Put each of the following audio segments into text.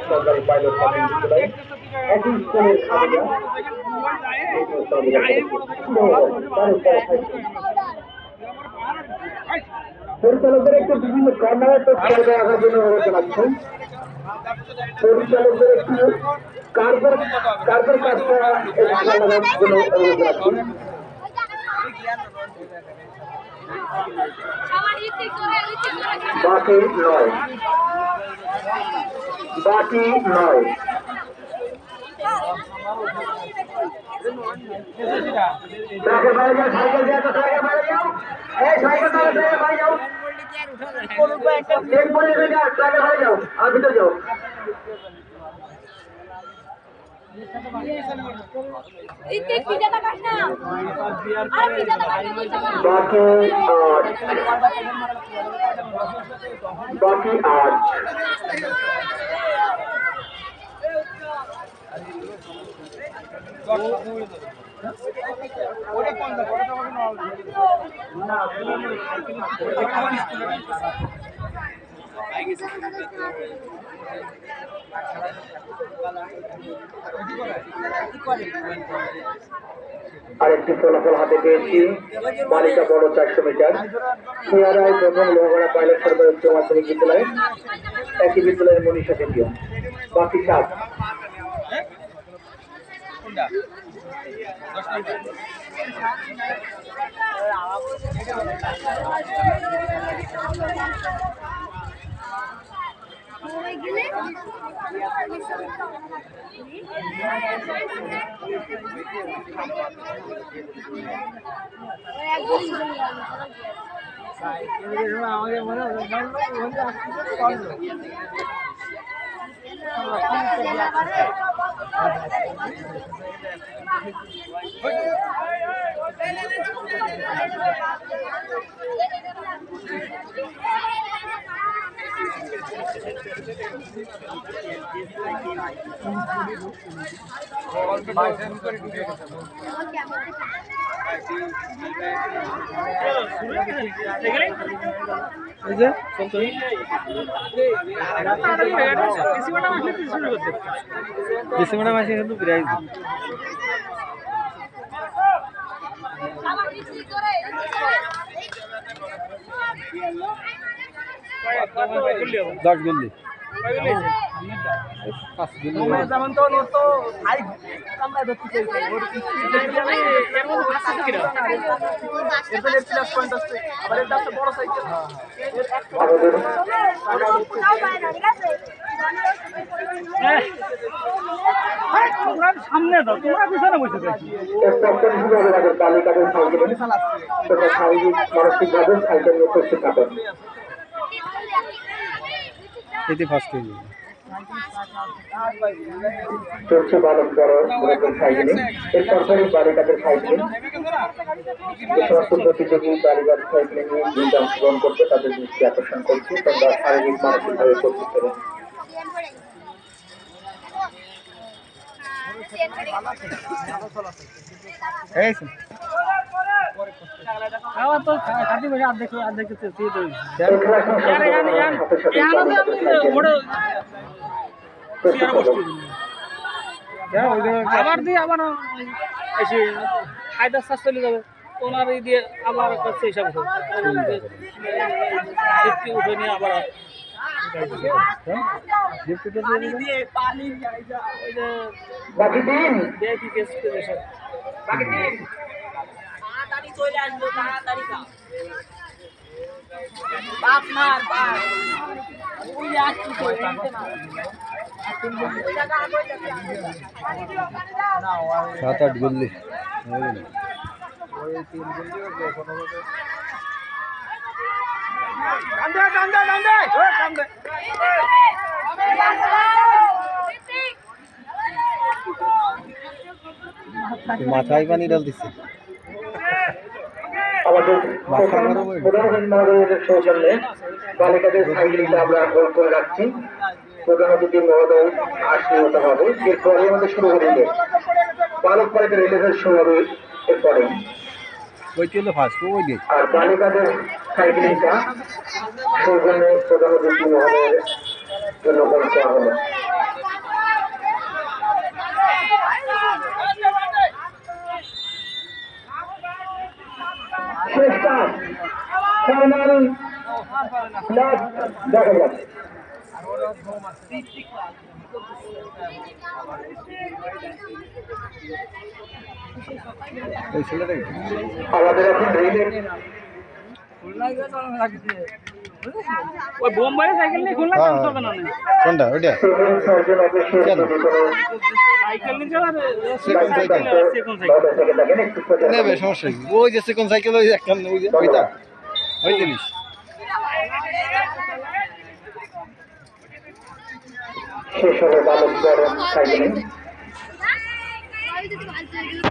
সরকারি পাইলট প্রাথমিক বিদ্যালয় একই স্কুলের খাদিজা পরিচালকদের একটু বিভিন্ন কর্নারে রাখার জন্য অনুরোধ জানাচ্ছেন। পরিচালকদের একটু কার্পের কাজটা লাগানোর জন্য অনুরোধ জানাচ্ছি। বাকি নয় বাকি আট আরেকটি ফলাফল হাতে পেয়েছি। বালিকা বড় 400 মিটার পেয়ারায় প্রথম লোহাগড়া পাইলট সরকারি উচ্চ মাধ্যমিক বিদ্যালয় একই বিদ্যালয়ের মনীষা দ্বিতীয়। বাকি 7। আমাদের মনে হয় ডিসেম্বর মাসে কিন্তু প্রাইজ দশ গুলি সামনে দাও, তোমরা পিছনে বসে শারীরিক মানসিকভাবে সাইকেল নিয়ে প্রস্তুত থাকেন। এটি ফার্স্ট হয়ে যাবে। চলছে বালক বড় সাইকেলিং, এর সরকারি বালিকাদের সাইকেলিং। যে সমস্ত প্রতিযোগী বালিকার সাইকেলিং নিয়ে অংশগ্রহণ করছে তাদের দৃষ্টি আকর্ষণ করছে, তোমরা শারীরিক মানসিকভাবে প্রস্তুত করো। আবার দিয়ে আবার এসে হায়দার চাষ চলে যাবে, ওনার দিয়ে আবার কাছে হিসাব উঠে নিয়ে আবার চলে আসবো তাড়াতাড়ি সাত আট গুল্লি মাথায় পানি ডাল দিচ্ছে। আমাদের সৌজন্যে বালিকাদের সাইকেলটা আমরা হোল্ড করে রাখছি। প্রধান অতিথি মহোদয় আসলে হতে হবে, এরপরে আমাদের শুরু করে দিলে বালক বালিকা রিলেভের শুরু হবে। এরপরে আর বালিকাদের সাইকেলিংটা সৌজন্যে প্রধান অতিথি মহোদয়ের না দেখা যাচ্ছে আমাদের এখন রেলের ওই বোম্বাই সাইকেল নিয়ে খুলনা কাম করবে না কোনটা ওইটা সিভিল সার্জন অফিসে কেন? যদি কোনো সাইকেল নিতে হবে সেকেন্ড সাইকেল সেকেন্ড সাইকেল থেকে থাকেন একটু সোজা নেবে সমস্যা কি ওই যে সেকেন্ড সাইকেল ওই একটা ওই যে ওইটা ওই জিনিস শেষ হলো বালক সাইকেলিং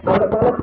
আমরা বালক